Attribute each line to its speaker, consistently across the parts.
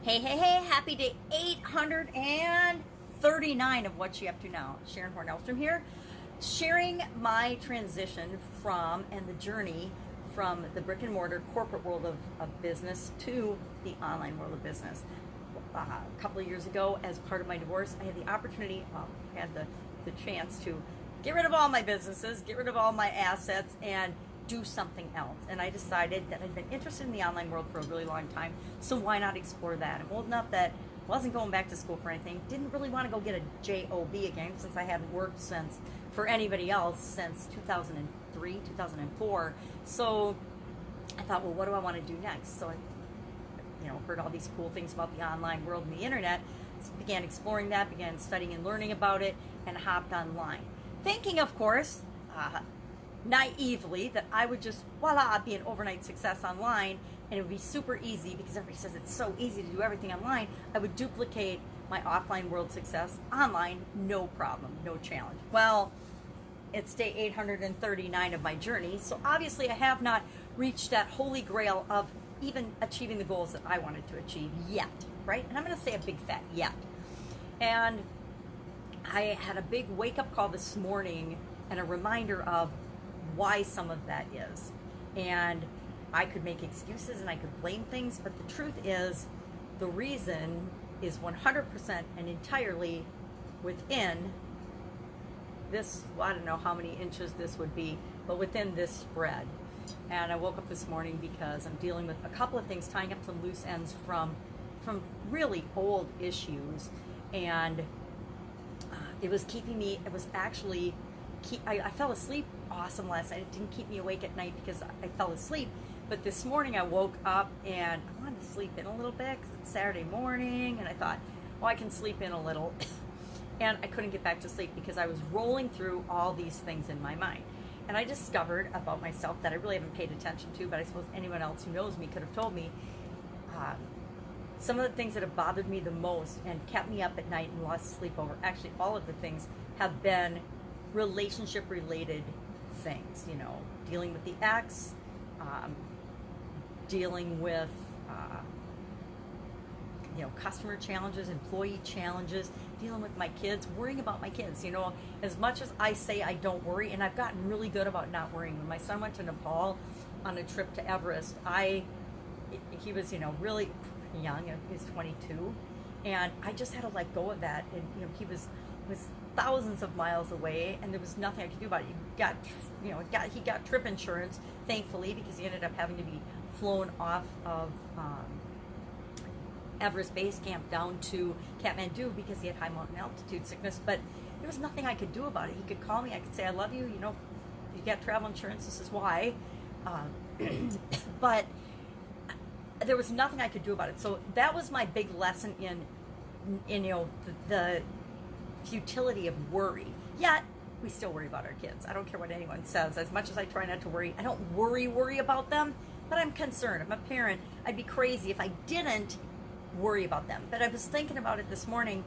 Speaker 1: Hey, happy day 839 of What You Up To Now. Sharon Horne-Ellstrom here, sharing my transition from and the journey from the brick and mortar corporate world of business to the online world of business. A couple of years ago, as part of my divorce, I had the opportunity, had the chance to get rid of all my businesses, get rid of all my assets, and do something else. And I decided that I'd been interested in the online world for a really long time, so why not explore that? I'm old enough that I wasn't going back to school for anything, didn't really want to go get a job again, since I hadn't worked for anybody else since 2003, 2004. So I thought, well, what do I want to do next? So I heard all these cool things about the online world and the internet, began exploring that, began studying and learning about it, and hopped online. Thinking, of course, naively, that I would just, voila, be an overnight success online, and it would be super easy because everybody says it's so easy to do everything online. I would duplicate my offline world success online, no problem, no challenge. Well, it's day 839 of my journey, so obviously I have not reached that holy grail of even achieving the goals that I wanted to achieve yet, right? And I'm going to say a big fat yet. And I had a big wake-up call this morning and a reminder of why some of that is. And I could make excuses and I could blame things, but the truth is the reason is 100% and entirely within this, well, I don't know how many inches this would be, but within this spread. And I woke up this morning because I'm dealing with a couple of things, tying up some loose ends from really old issues. And it was keeping me, it was actually, I fell asleep awesome last night. It didn't keep me awake at night because I fell asleep. But this morning I woke up and I wanted to sleep in a little bit because it's Saturday morning. And I thought, well, I can sleep in a little. And I couldn't get back to sleep because I was rolling through all these things in my mind. And I discovered about myself that I really haven't paid attention to, but I suppose anyone else who knows me could have told me, some of the things that have bothered me the most and kept me up at night and lost sleep over, actually all of the things have been relationship related things, dealing with the ex, dealing with customer challenges, employee challenges, dealing with my kids, worrying about my kids. As much as I say I don't worry, and I've gotten really good about not worrying. When my son went to Nepal on a trip to Everest, he was, really young. He was 22, and I just had to let go of that. And he was thousands of miles away, and there was nothing I could do about it. He got trip insurance, thankfully, because he ended up having to be flown off of Everest Base Camp down to Kathmandu because he had high mountain altitude sickness. But there was nothing I could do about it. He could call me, I could say, I love you, you got travel insurance, this is why. But there was nothing I could do about it. So that was my big lesson in the futility of worry. Yet we still worry about our kids. I don't care what anyone says. As much as I try not to worry, I don't worry about them, but I'm concerned. I'm a parent. I'd be crazy if I didn't worry about them. But I was thinking about it this morning.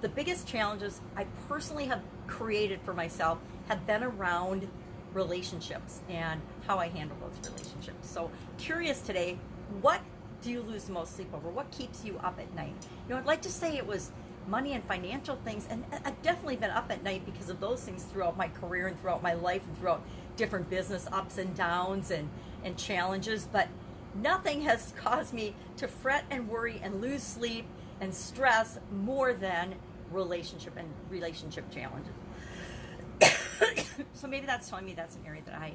Speaker 1: The biggest challenges I personally have created for myself have been around relationships and how I handle those relationships. So curious today, what do you lose the most sleep over? What keeps you up at night? I'd like to say it was money and financial things, and I've definitely been up at night because of those things throughout my career and throughout my life and throughout different business ups and downs and challenges, but nothing has caused me to fret and worry and lose sleep and stress more than relationship challenges. So maybe that's telling me that's an area that I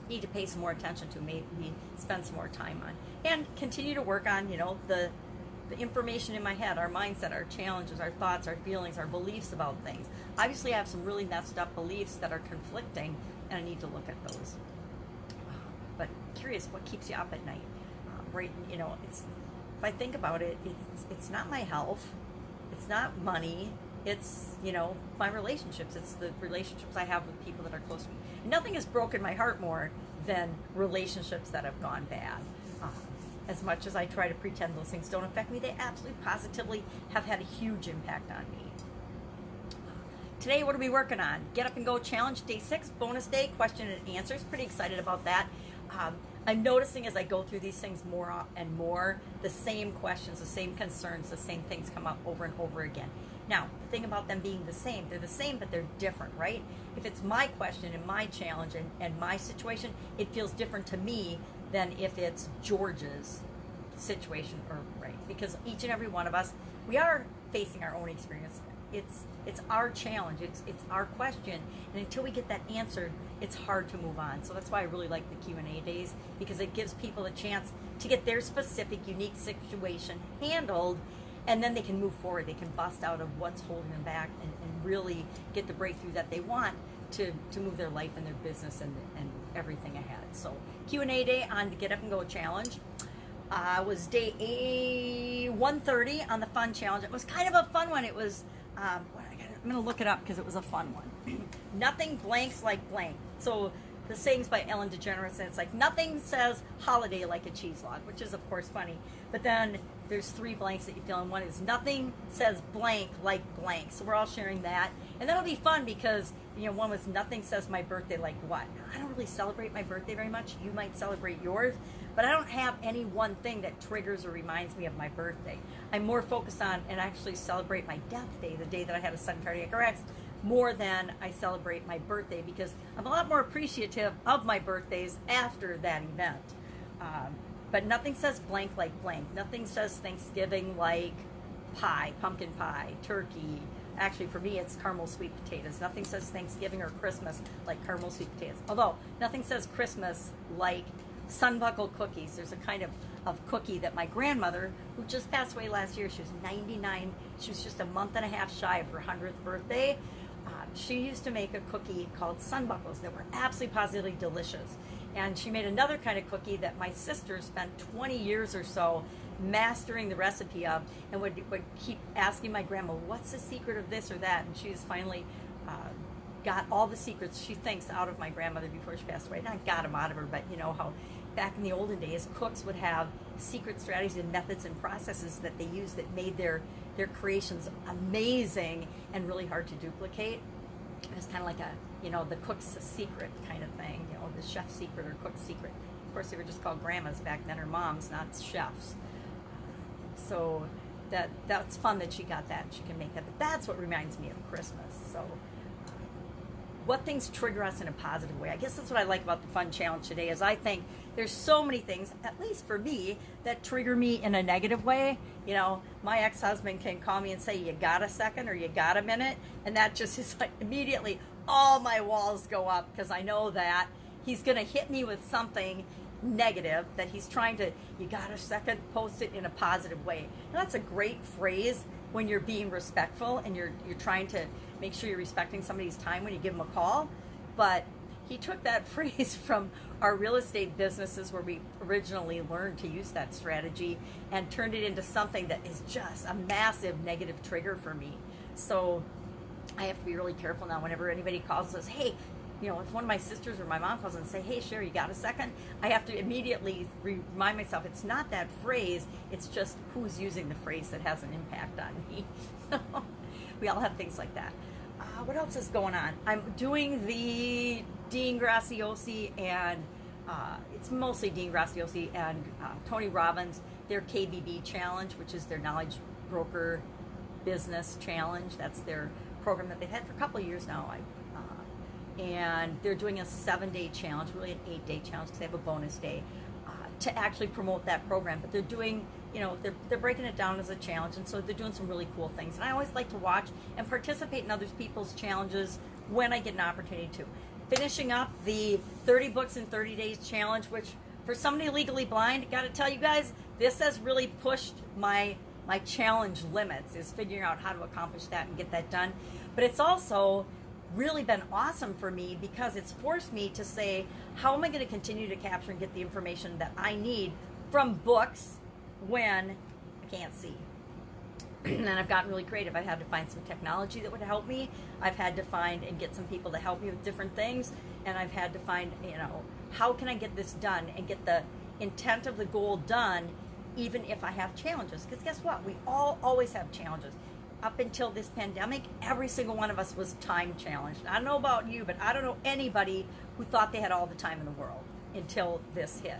Speaker 1: need to pay some more attention to, maybe spend some more time on, and continue to work on, the information in my head, our mindset, our challenges, our thoughts, our feelings, our beliefs about things. Obviously, I have some really messed up beliefs that are conflicting, and I need to look at those. But curious, what keeps you up at night? Right, it's, if I think about it, it's not my health, it's not money, it's, my relationships. It's the relationships I have with people that are close to me. Nothing has broken my heart more than relationships that have gone bad. As much as I try to pretend those things don't affect me, they absolutely positively have had a huge impact on me. Today, what are we working on? Get Up and Go Challenge, Day 6, bonus day, question and answers. Pretty excited about that. I'm noticing as I go through these things more and more, the same questions, the same concerns, the same things come up over and over again. Now, the thing about them being the same, they're the same, but they're different, right? If it's my question and my challenge and my situation, it feels different to me than if it's George's situation, or right? Because each and every one of us, we are facing our own experience. It's our challenge, it's our question, and until we get that answered, it's hard to move on. So that's why I really like the Q&A days, because it gives people a chance to get their specific, unique situation handled, and then they can move forward. They can bust out of what's holding them back and really get the breakthrough that they want to move their life and their business and everything ahead. So Q&A day on the Get Up and Go challenge. Was day 130 on the fun challenge. It was kind of a fun one. It was, I'm going to look it up because it was a fun one. Nothing blanks like blank. So the sayings by Ellen DeGeneres, and it's like, nothing says holiday like a cheese log, which is of course funny. But then there's 3 blanks that you fill in. One is nothing says blank like blank. So we're all sharing that. And that'll be fun because, you know, one was nothing says my birthday like what? I don't really celebrate my birthday very much. You might celebrate yours, but I don't have any one thing that triggers or reminds me of my birthday. I'm more focused on and actually celebrate my death day, the day that I had a sudden cardiac arrest, more than I celebrate my birthday, because I'm a lot more appreciative of my birthdays after that event. But nothing says blank like blank. Nothing says Thanksgiving like pie, pumpkin pie, turkey. Actually, for me, it's caramel sweet potatoes. Nothing says Thanksgiving or Christmas like caramel sweet potatoes. Although, nothing says Christmas like sunbuckle cookies. There's a kind of cookie that my grandmother, who just passed away last year, she was 99, she was just a month and a half shy of her 100th birthday. She used to make a cookie called sunbuckles that were absolutely positively delicious. And she made another kind of cookie that my sister spent 20 years or so mastering the recipe of, and would keep asking my grandma, what's the secret of this or that? And she's finally got all the secrets, she thinks, out of my grandmother before she passed away. Not got them out of her, but you know how back in the olden days, cooks would have secret strategies and methods and processes that they used that made their creations amazing and really hard to duplicate. It's kind of like a, you know, the cook's secret kind of thing, you know, the chef's secret or cook's secret. Of course, they were just called grandmas back then, or moms, not chefs. So that's fun that she got that and she can make that. But that's what reminds me of Christmas. So what things trigger us in a positive way? I guess that's what I like about the fun challenge today, is I think there's so many things, at least for me, that trigger me in a negative way. You know, my ex-husband can call me and say, you got a second or you got a minute? And that just is like immediately all my walls go up, because I know that he's going to hit me with something negative, that he's trying to, you got a second, post it in a positive way. And that's a great phrase when you're being respectful and you're trying to make sure you're respecting somebody's time when you give them a call. But he took that phrase from our real estate businesses where we originally learned to use that strategy and turned it into something that is just a massive negative trigger for me. So I have to be really careful now whenever anybody calls us, hey, you know, if one of my sisters or my mom calls and say, hey, Sherry, you got a second? I have to immediately remind myself, it's not that phrase, it's just who's using the phrase that has an impact on me. We all have things like that. What else is going on? I'm doing the Dean Graziosi and it's mostly Dean Graziosi and Tony Robbins, their KBB challenge, which is their knowledge broker business challenge. That's their program that they've had for a couple of years now. And they're doing a 7-day challenge, really an 8-day challenge, because they have a bonus day to actually promote that program. But they're doing, you know, they're breaking it down as a challenge, and so they're doing some really cool things. And I always like to watch and participate in other people's challenges when I get an opportunity to. Finishing up the 30 books in 30 days challenge, which for somebody legally blind, got to tell you guys, this has really pushed my challenge limits, is figuring out how to accomplish that and get that done. But it's also really been awesome for me because it's forced me to say, how am I going to continue to capture and get the information that I need from books when I can't see? And I've gotten really creative. I've had to find some technology that would help me. I've had to find and get some people to help me with different things. And I've had to find, you know, how can I get this done and get the intent of the goal done even if I have challenges? Because guess what? We all always have challenges. Up until this pandemic, every single one of us was time challenged. I don't know about you, but I don't know anybody who thought they had all the time in the world until this hit.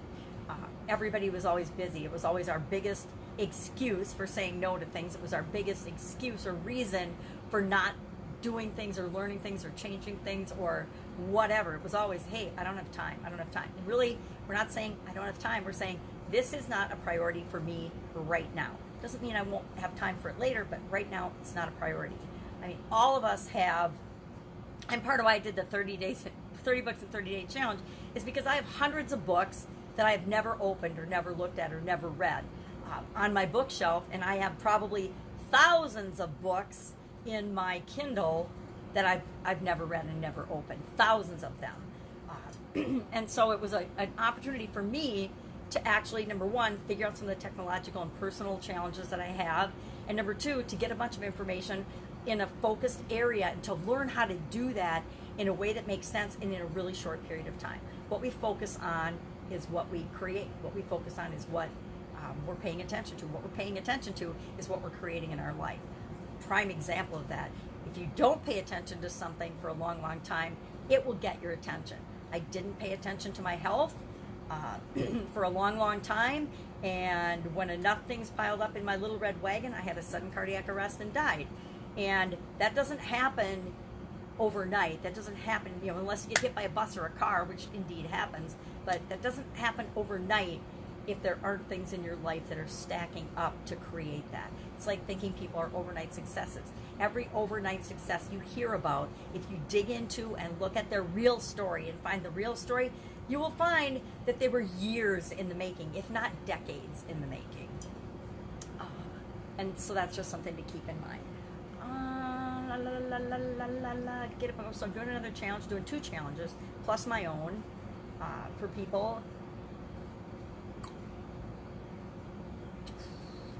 Speaker 1: everybody was always busy. It was always our biggest excuse for saying no to things. It was our biggest excuse or reason for not doing things or learning things or changing things or whatever. It was always, hey, I don't have time. I don't have time. And really, we're not saying I don't have time. We're saying this is not a priority for me right now. Doesn't mean I won't have time for it later, but right now it's not a priority. I mean, all of us have, and part of why I did the 30 books in 30 day challenge is because I have hundreds of books that I've never opened or never looked at or never read on my bookshelf, and I have probably thousands of books in my Kindle that I've never read and never opened, thousands of them. And so it was an opportunity for me to actually, number one, figure out some of the technological and personal challenges that I have, and number two, to get a bunch of information in a focused area and to learn how to do that in a way that makes sense and in a really short period of time. What we focus on is what we create. What we focus on is what we're paying attention to. What we're paying attention to is what we're creating in our life. Prime example of that. If you don't pay attention to something for a long, long time, it will get your attention. I didn't pay attention to my health for a long, long time, and when enough things piled up in my little red wagon, I had a sudden cardiac arrest and died. And that doesn't happen overnight. That doesn't happen, unless you get hit by a bus or a car, which indeed happens, but that doesn't happen overnight if there aren't things in your life that are stacking up to create that. It's like thinking people are overnight successes. Every overnight success you hear about, if you dig into and look at their real story and find the real story, you will find that they were years in the making, if not decades in the making. And so that's just something to keep in mind. Get up. So I'm doing another challenge, doing 2 challenges, plus my own for people.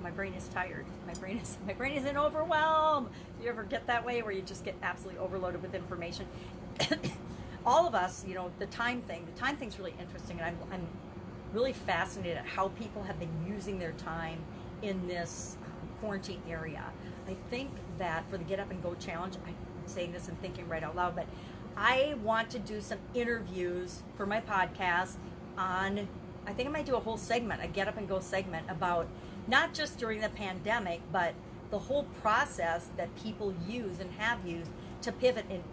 Speaker 1: My brain is tired. My brain is in overwhelm. Do you ever get that way where you just get absolutely overloaded with information? All of us, the time thing's really interesting, and I'm really fascinated at how people have been using their time in this quarantine area. I think that for the Get Up and Go challenge, I'm saying this and thinking right out loud, but I want to do some interviews for my podcast on, I think I might do a whole segment, a Get Up and Go segment about not just during the pandemic, but the whole process that people use and have used to pivot. And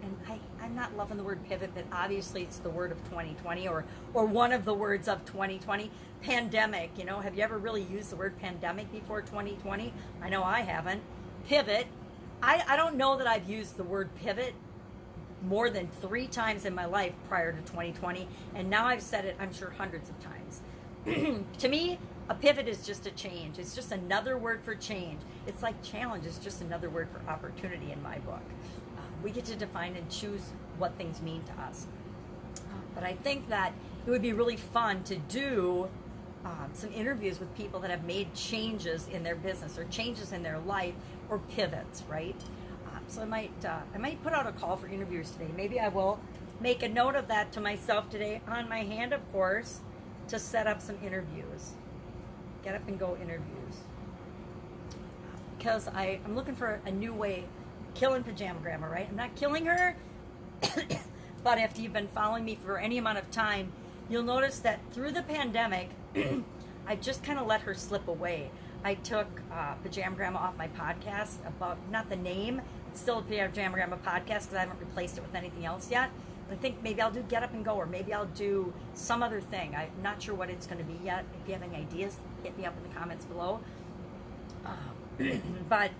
Speaker 1: I'm not loving the word pivot, but obviously it's the word of 2020 or one of the words of 2020. Pandemic, have you ever really used the word pandemic before 2020? I know I haven't. Pivot. I don't know that I've used the word pivot more than 3 times in my life prior to 2020. And now I've said it, I'm sure, hundreds of times. To me, a pivot is just a change. It's just another word for change. It's like challenge is just another word for opportunity in my book. We get to define and choose what things mean to us. But I think that it would be really fun to do some interviews with people that have made changes in their business or changes in their life or pivots, right? So I might put out a call for interviews today. Maybe I will make a note of that to myself today on my hand, of course, to set up some interviews. Get Up and Go interviews. Because I'm looking for a new way, killing Pajama Grandma, right? I'm not killing her, but if you've been following me for any amount of time, you'll notice that through the pandemic, I just kind of let her slip away. I took Pajama Grandma off my podcast, about not the name, it's still a Pajama Grandma podcast because I haven't replaced it with anything else yet. I think maybe I'll do Get Up and Go, or maybe I'll do some other thing. I'm not sure what it's going to be yet. If you have any ideas, hit me up in the comments below. But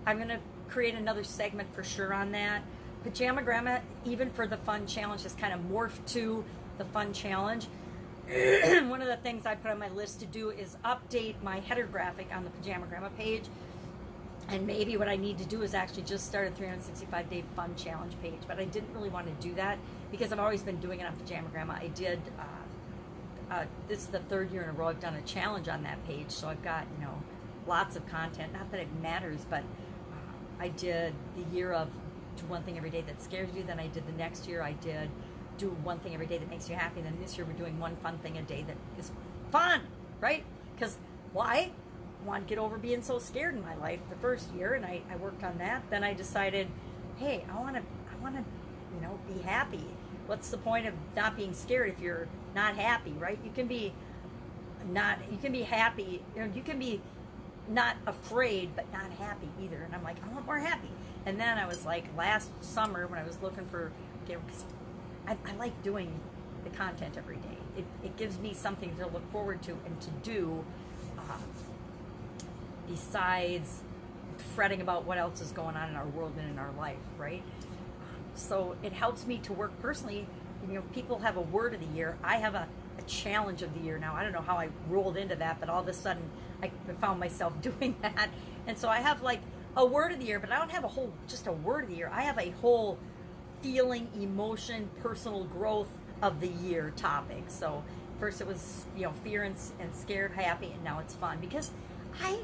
Speaker 1: I'm going to create another segment for sure on that. Pajama Grandma, even for the fun challenge, has kind of morphed to the fun challenge. One of the things I put on my list to do is update my header graphic on the Pajama Grandma page. And maybe what I need to do is actually just start a 365-day fun challenge page. But I didn't really want to do that because I've always been doing it on Pajama Grandma. I did, this is the 3rd year in a row I've done a challenge on that page. So I've got, lots of content. Not that it matters, but I did the year of do one thing every day that scares you. Then I did the next year, I did do one thing every day that makes you happy. Then this year we're doing one fun thing a day that is fun, right? Because why? I want to get over being so scared in my life the first year, and I worked on that. Then I decided, hey, I want to be happy. What's the point of not being scared if you're not happy, right? You can be you can be happy, you can be not afraid but not happy either. And I'm like, I want more happy. And then I was like, last summer when I was looking for, because I like doing the content every day. It gives me something to look forward to and to do, besides fretting about what else is going on in our world and in our life, right? So it helps me to work personally. People have a word of the year. I have a challenge of the year now. I don't know how I rolled into that, but all of a sudden I found myself doing that. And so I have like a word of the year, but I don't have just a word of the year. I have a whole feeling, emotion, personal growth of the year topic. So first it was, fear and scared, happy, and now it's fun, because I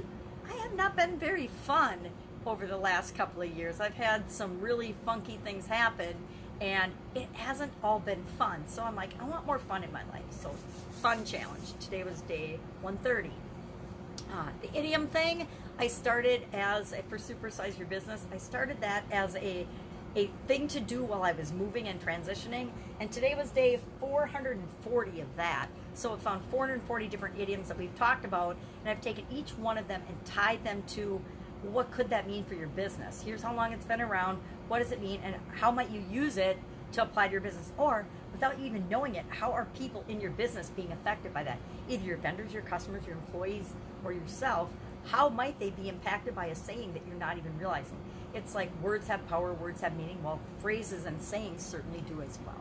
Speaker 1: have not been very fun over the last couple of years. I've had some really funky things happen, and it hasn't all been fun. So I'm like, I want more fun in my life. So fun challenge. Today was day 130. The idiom thing, I started for Supersize Your Business, I started that as a thing to do while I was moving and transitioning. And today was day 440 of that. So I found 440 different idioms that we've talked about, and I've taken each one of them and tied them to what could that mean for your business. Here's how long it's been around, what does it mean, and how might you use it to apply to your business? Or, without you even knowing it, how are people in your business being affected by that? Either your vendors, your customers, your employees, or yourself. How might they be impacted by a saying that you're not even realizing? It's like words have power, words have meaning. Well, phrases and sayings certainly do as well.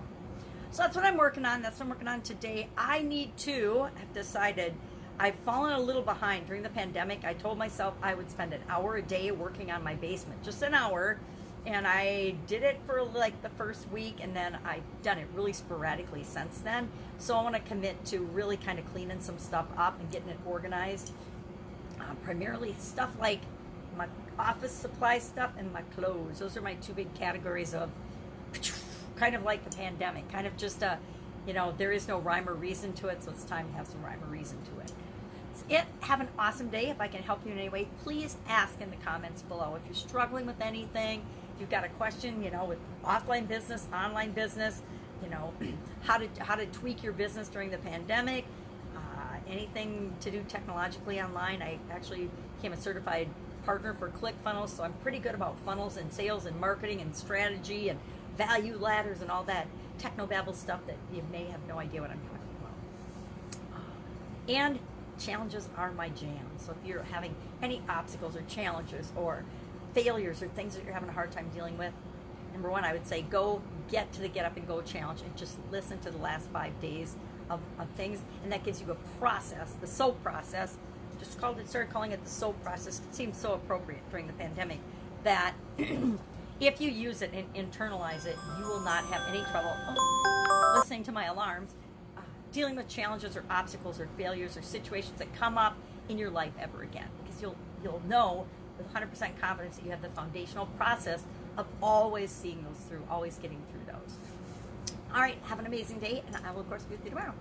Speaker 1: So that's what I'm working on. That's what I'm working on today. I've decided I've fallen a little behind during the pandemic. I told myself I would spend an hour a day working on my basement, just an hour. And I did it for like the first week, and then I've done it really sporadically since then. So I want to commit to really kind of cleaning some stuff up and getting it organized. Primarily stuff like my office supply stuff and my clothes. Those are my two big categories of kind of like the pandemic. Kind of just there is no rhyme or reason to it, so it's time to have some rhyme or reason to it. That's it. Have an awesome day. If I can help you in any way, please ask in the comments below. If you're struggling with anything, if you've got a question, with offline business, online business, how to tweak your business during the pandemic, anything to do technologically online. I actually became a certified partner for ClickFunnels, so I'm pretty good about funnels and sales and marketing and strategy and value ladders and all that technobabble stuff that you may have no idea what I'm talking about. And challenges are my jam. So if you're having any obstacles or challenges or failures or things that you're having a hard time dealing with, number one, I would say go get to the Get Up and Go challenge and just listen to the last 5 days of things, and that gives you a process, the SOAP process. Started calling it the SOAP process. It seemed so appropriate during the pandemic that if you use it and internalize it, you will not have any trouble listening to my alarms, dealing with challenges or obstacles or failures or situations that come up in your life ever again, because you'll know with 100% confidence that you have the foundational process of always seeing those through, always getting through those. All right, have an amazing day, and I will, of course, be with you tomorrow.